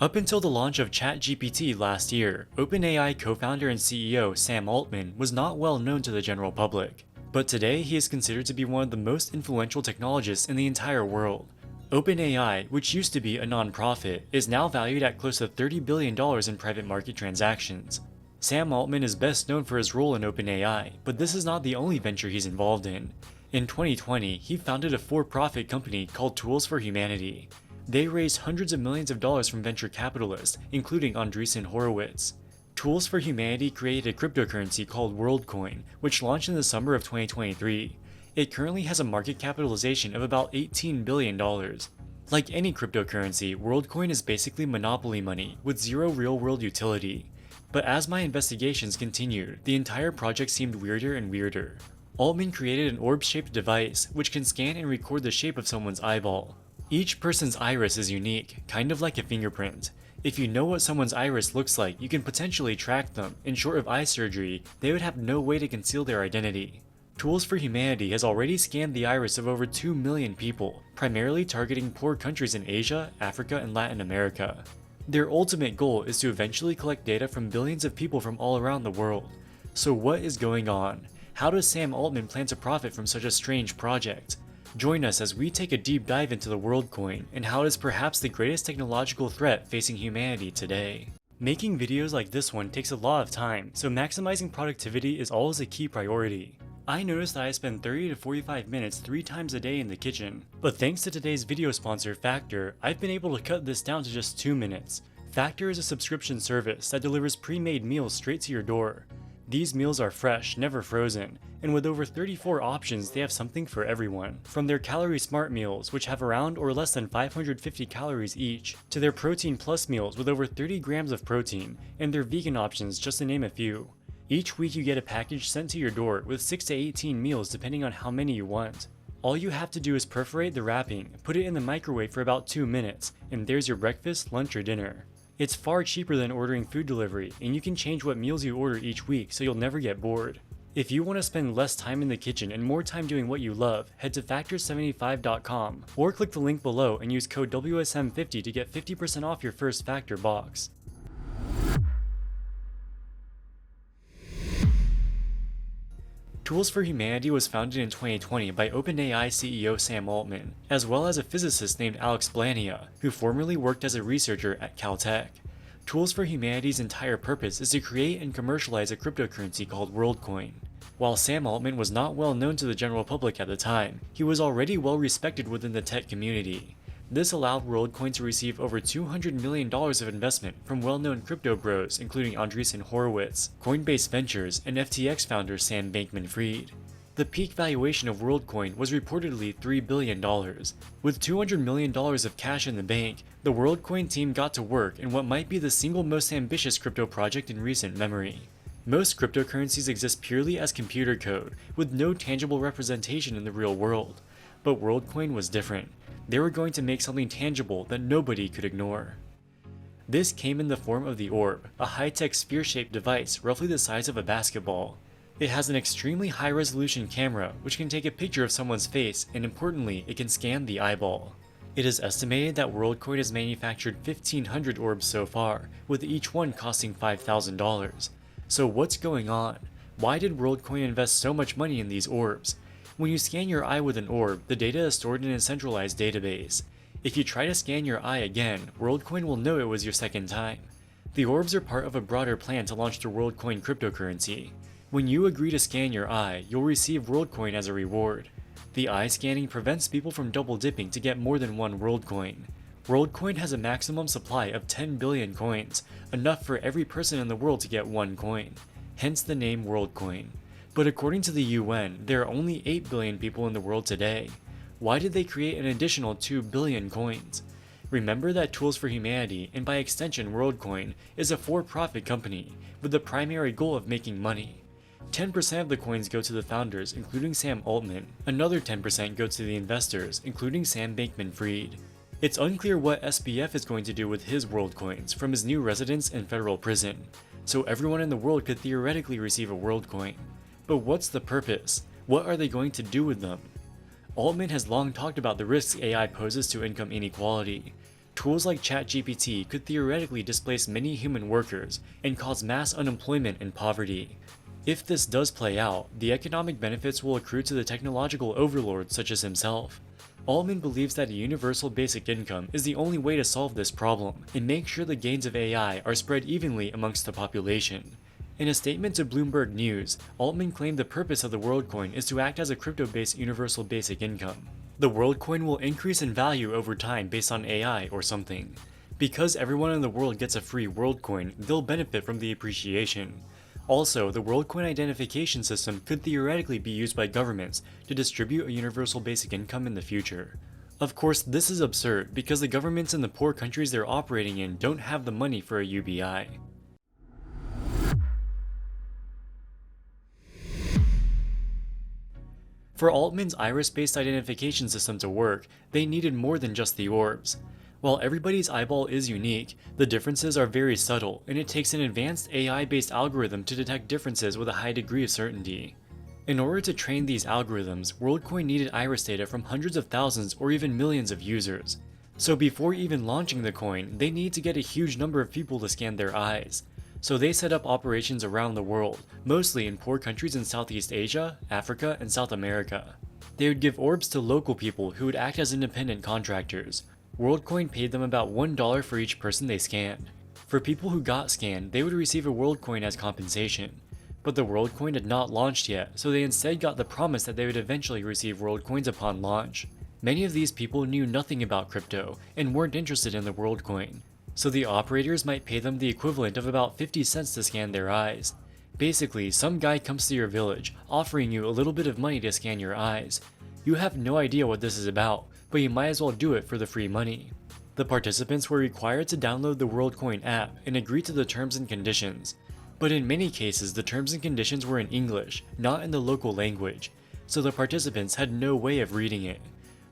Up until the launch of ChatGPT last year, OpenAI co-founder and CEO Sam Altman was not well known to the general public. But today he is considered to be one of the most influential technologists in the entire world. OpenAI, which used to be a non-profit, is now valued at close to $30 billion in private market transactions. Sam Altman is best known for his role in OpenAI, but this is not the only venture he's involved in. In 2020, he founded a for-profit company called Tools for Humanity. They raised hundreds of millions of dollars from venture capitalists, including Andreessen Horowitz. Tools for Humanity created a cryptocurrency called WorldCoin, which launched in the summer of 2023. It currently has a market capitalization of about $18 billion. Like any cryptocurrency, WorldCoin is basically monopoly money, with zero real-world utility. But as my investigations continued, the entire project seemed weirder and weirder. Altman created an orb-shaped device, which can scan and record the shape of someone's eyeball. Each person's iris is unique, kind of like a fingerprint. If you know what someone's iris looks like, you can potentially track them, and short of eye surgery, they would have no way to conceal their identity. Tools for Humanity has already scanned the iris of over 2 million people, primarily targeting poor countries in Asia, Africa, and Latin America. Their ultimate goal is to eventually collect data from billions of people from all around the world. So what is going on? How does Sam Altman plan to profit from such a strange project? Join us as we take a deep dive into the WorldCoin and how it is perhaps the greatest technological threat facing humanity today. Making videos like this one takes a lot of time, so maximizing productivity is always a key priority. I noticed that I spend 30 to 45 minutes 3 times a day in the kitchen, but thanks to today's video sponsor Factor, I've been able to cut this down to just 2 minutes. Factor is a subscription service that delivers pre-made meals straight to your door. These meals are fresh, never frozen, and with over 34 options, they have something for everyone. From their Calorie Smart meals, which have around or less than 550 calories each, to their Protein Plus meals with over 30 grams of protein, and their vegan options, just to name a few. Each week you get a package sent to your door with 6 to 18 meals depending on how many you want. All you have to do is perforate the wrapping, put it in the microwave for about 2 minutes, and there's your breakfast, lunch, or dinner. It's far cheaper than ordering food delivery, and you can change what meals you order each week so you'll never get bored. If you want to spend less time in the kitchen and more time doing what you love, head to factor75.com or click the link below and use code WSM50 to get 50% off your first Factor box. Tools for Humanity was founded in 2020 by OpenAI CEO Sam Altman, as well as a physicist named Alex Blania, who formerly worked as a researcher at Caltech. Tools for Humanity's entire purpose is to create and commercialize a cryptocurrency called WorldCoin. While Sam Altman was not well known to the general public at the time, he was already well respected within the tech community. This allowed WorldCoin to receive over $200 million of investment from well-known crypto bros including Andreessen Horowitz, Coinbase Ventures, and FTX founder Sam Bankman-Fried. The peak valuation of WorldCoin was reportedly $3 billion. With $200 million of cash in the bank, the WorldCoin team got to work in what might be the single most ambitious crypto project in recent memory. Most cryptocurrencies exist purely as computer code, with no tangible representation in the real world. But WorldCoin was different. They were going to make something tangible that nobody could ignore. This came in the form of the Orb, a high-tech sphere-shaped device roughly the size of a basketball. It has an extremely high-resolution camera which can take a picture of someone's face, and importantly, it can scan the eyeball. It is estimated that WorldCoin has manufactured 1,500 orbs so far, with each one costing $5,000. So what's going on? Why did WorldCoin invest so much money in these orbs? When you scan your eye with an orb, the data is stored in a centralized database. If you try to scan your eye again, WorldCoin will know it was your second time. The orbs are part of a broader plan to launch the WorldCoin cryptocurrency. When you agree to scan your eye, you'll receive WorldCoin as a reward. The eye scanning prevents people from double dipping to get more than one WorldCoin. WorldCoin has a maximum supply of 10 billion coins, enough for every person in the world to get one coin. Hence the name WorldCoin. But according to the UN, there are only 8 billion people in the world today. Why did they create an additional 2 billion coins? Remember that Tools for Humanity, and by extension WorldCoin, is a for-profit company, with the primary goal of making money. 10% of the coins go to the founders, including Sam Altman. Another 10% go to the investors, including Sam Bankman-Fried. It's unclear what SBF is going to do with his WorldCoins from his new residence in federal prison, so everyone in the world could theoretically receive a WorldCoin. But what's the purpose? What are they going to do with them? Altman has long talked about the risks AI poses to income inequality. tools like ChatGPT could theoretically displace many human workers and cause mass unemployment and poverty. If this does play out, the economic benefits will accrue to the technological overlords such as himself. Altman believes that a universal basic income is the only way to solve this problem and make sure the gains of AI are spread evenly amongst the population. In a statement to Bloomberg News, Altman claimed the purpose of the WorldCoin is to act as a crypto-based universal basic income. The WorldCoin will increase in value over time based on AI or something. Because everyone in the world gets a free WorldCoin, they'll benefit from the appreciation. Also, the WorldCoin identification system could theoretically be used by governments to distribute a universal basic income in the future. Of course, this is absurd because the governments in the poor countries they're operating in don't have the money for a UBI. For Altman's iris-based identification system to work, they needed more than just the orbs. While everybody's eyeball is unique, the differences are very subtle, and it takes an advanced AI-based algorithm to detect differences with a high degree of certainty. In order to train these algorithms, WorldCoin needed iris data from hundreds of thousands or even millions of users. So before even launching the coin, they need to get a huge number of people to scan their eyes. So they set up operations around the world, mostly in poor countries in Southeast Asia, Africa, and South America. They would give orbs to local people who would act as independent contractors. WorldCoin paid them about $1 for each person they scanned. For people who got scanned, they would receive a WorldCoin as compensation. But the WorldCoin had not launched yet, so they instead got the promise that they would eventually receive WorldCoins upon launch. Many of these people knew nothing about crypto and weren't interested in the WorldCoin. So the operators might pay them the equivalent of about 50 cents to scan their eyes. Basically, some guy comes to your village, offering you a little bit of money to scan your eyes. You have no idea what this is about, but you might as well do it for the free money. The participants were required to download the WorldCoin app and agree to the terms and conditions. But in many cases, the terms and conditions were in English, not in the local language, so the participants had no way of reading it.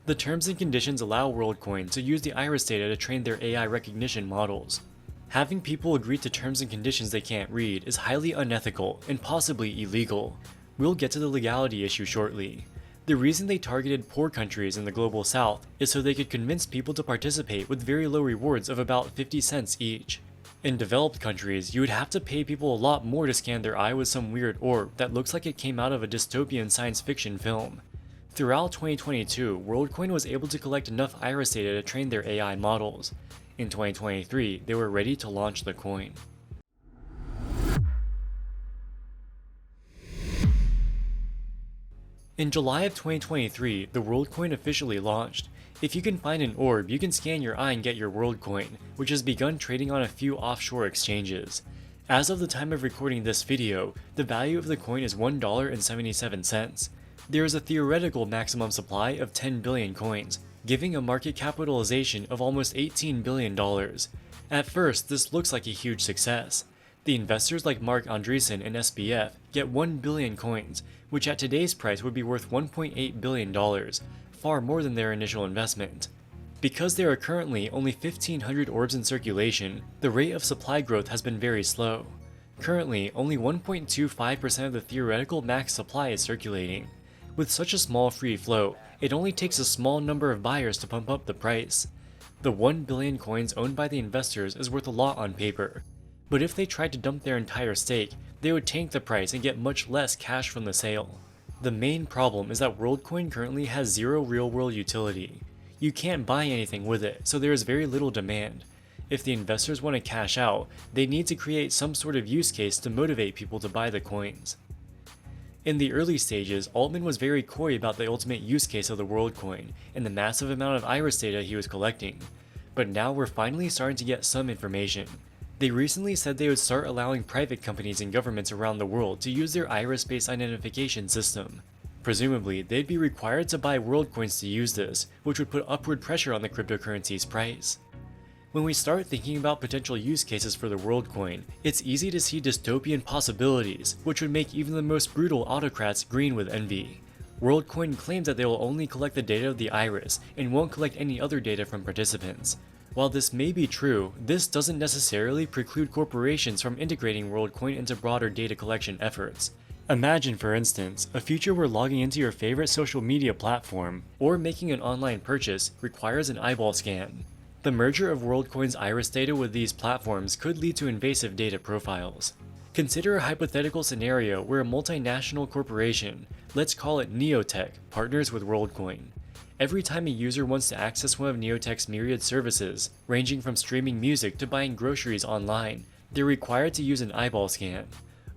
The terms and conditions allow WorldCoin to use the iris data to train their AI recognition models. Having people agree to terms and conditions they can't read is highly unethical and possibly illegal. We'll get to the legality issue shortly. The reason they targeted poor countries in the global south is so they could convince people to participate with very low rewards of about 50 cents each. In developed countries, you would have to pay people a lot more to scan their eye with some weird orb that looks like it came out of a dystopian science fiction film. Throughout 2022, WorldCoin was able to collect enough iris data to train their AI models. In 2023, they were ready to launch the coin. In July of 2023, the WorldCoin officially launched. If you can find an orb, you can scan your eye and get your WorldCoin, which has begun trading on a few offshore exchanges. As of the time of recording this video, the value of the coin is $1.77. There is a theoretical maximum supply of 10 billion coins, giving a market capitalization of almost $18 billion. At first, this looks like a huge success. The investors like Mark Andreessen and SBF get 1 billion coins, which at today's price would be worth $1.8 billion, far more than their initial investment. Because there are currently only 1,500 orbs in circulation, the rate of supply growth has been very slow. Currently, only 1.25% of the theoretical max supply is circulating. With such a small free float, it only takes a small number of buyers to pump up the price. The 1 billion coins owned by the investors is worth a lot on paper, but if they tried to dump their entire stake, they would tank the price and get much less cash from the sale. The main problem is that WorldCoin currently has zero real-world utility. You can't buy anything with it, so there is very little demand. If the investors want to cash out, they need to create some sort of use case to motivate people to buy the coins. In the early stages, Altman was very coy about the ultimate use case of the WorldCoin and the massive amount of iris data he was collecting. But now we're finally starting to get some information. They recently said they would start allowing private companies and governments around the world to use their iris-based identification system. Presumably, they'd be required to buy WorldCoins to use this, which would put upward pressure on the cryptocurrency's price. When we start thinking about potential use cases for the WorldCoin, it's easy to see dystopian possibilities, which would make even the most brutal autocrats green with envy. WorldCoin claims that they will only collect the data of the iris and won't collect any other data from participants. While this may be true, this doesn't necessarily preclude corporations from integrating WorldCoin into broader data collection efforts. Imagine, for instance, a future where logging into your favorite social media platform or making an online purchase requires an eyeball scan. The merger of WorldCoin's iris data with these platforms could lead to invasive data profiles. Consider a hypothetical scenario where a multinational corporation, let's call it Neotech, partners with WorldCoin. Every time a user wants to access one of Neotech's myriad services, ranging from streaming music to buying groceries online, they're required to use an eyeball scan.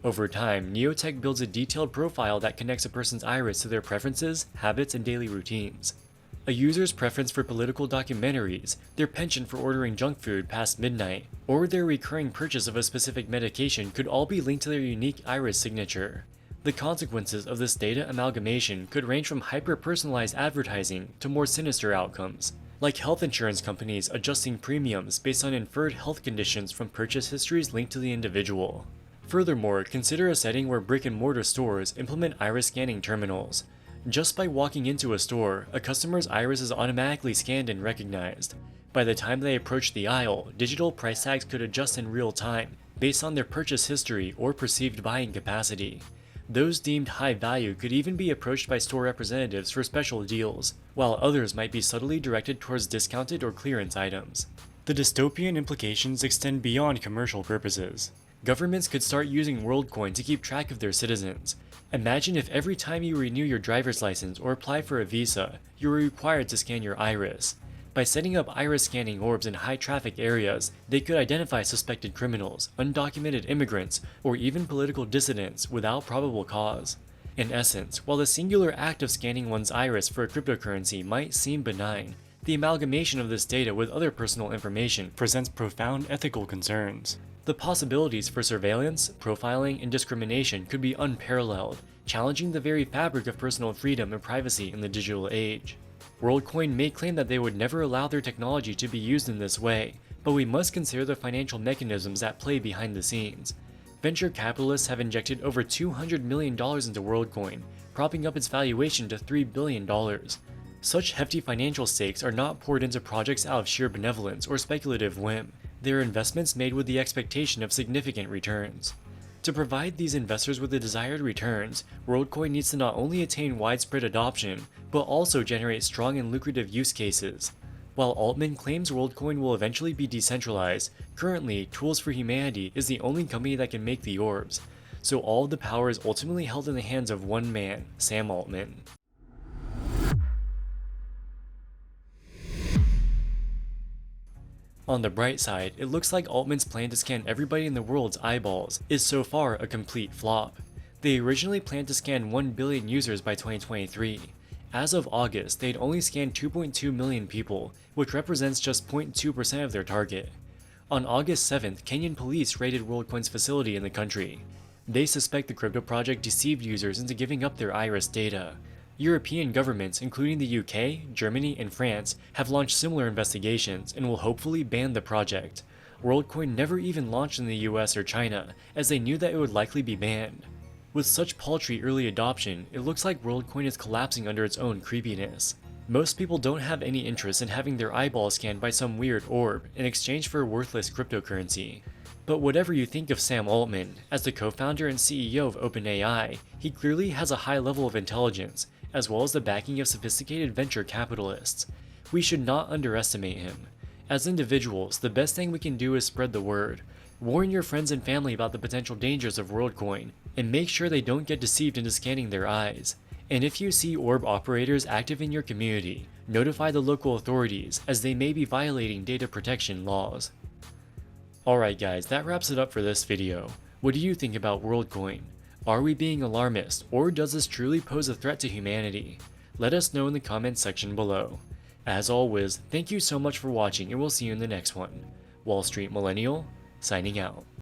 Over time, Neotech builds a detailed profile that connects a person's iris to their preferences, habits, and daily routines. A user's preference for political documentaries, their penchant for ordering junk food past midnight, or their recurring purchase of a specific medication could all be linked to their unique iris signature. The consequences of this data amalgamation could range from hyper-personalized advertising to more sinister outcomes, like health insurance companies adjusting premiums based on inferred health conditions from purchase histories linked to the individual. Furthermore, consider a setting where brick-and-mortar stores implement iris scanning terminals. Just by walking into a store, a customer's iris is automatically scanned and recognized. By the time they approach the aisle, digital price tags could adjust in real time, based on their purchase history or perceived buying capacity. Those deemed high value could even be approached by store representatives for special deals, while others might be subtly directed towards discounted or clearance items. The dystopian implications extend beyond commercial purposes. Governments could start using WorldCoin to keep track of their citizens. Imagine if every time you renew your driver's license or apply for a visa, you were required to scan your iris. By setting up iris scanning orbs in high traffic areas, they could identify suspected criminals, undocumented immigrants, or even political dissidents without probable cause. In essence, while the singular act of scanning one's iris for a cryptocurrency might seem benign, the amalgamation of this data with other personal information presents profound ethical concerns. The possibilities for surveillance, profiling, and discrimination could be unparalleled, challenging the very fabric of personal freedom and privacy in the digital age. WorldCoin may claim that they would never allow their technology to be used in this way, but we must consider the financial mechanisms at play behind the scenes. Venture capitalists have injected over $200 million into WorldCoin, propping up its valuation to $3 billion. Such hefty financial stakes are not poured into projects out of sheer benevolence or speculative whim. They are investments made with the expectation of significant returns. To provide these investors with the desired returns, WorldCoin needs to not only attain widespread adoption, but also generate strong and lucrative use cases. While Altman claims WorldCoin will eventually be decentralized, currently Tools for Humanity is the only company that can make the orbs, so all of the power is ultimately held in the hands of one man, Sam Altman. On the bright side, it looks like Altman's plan to scan everybody in the world's eyeballs is so far a complete flop. They originally planned to scan 1 billion users by 2023. As of August, they'd only scanned 2.2 million people, which represents just 0.2% of their target. On August 7th, Kenyan police raided WorldCoin's facility in the country. They suspect the crypto project deceived users into giving up their iris data. European governments, including the UK, Germany, and France, have launched similar investigations and will hopefully ban the project. WorldCoin never even launched in the US or China, as they knew that it would likely be banned. With such paltry early adoption, it looks like WorldCoin is collapsing under its own creepiness. Most people don't have any interest in having their eyeballs scanned by some weird orb in exchange for a worthless cryptocurrency. But whatever you think of Sam Altman, as the co-founder and CEO of OpenAI, he clearly has a high level of intelligence, as well as the backing of sophisticated venture capitalists. We should not underestimate him. As individuals, the best thing we can do is spread the word. Warn your friends and family about the potential dangers of WorldCoin, and make sure they don't get deceived into scanning their eyes. And if you see orb operators active in your community, notify the local authorities, as they may be violating data protection laws. Alright guys, that wraps it up for this video. What do you think about WorldCoin? Are we being alarmist, or does this truly pose a threat to humanity? Let us know in the comments section below. As always, thank you so much for watching, and we'll see you in the next one. Wall Street Millennial, signing out.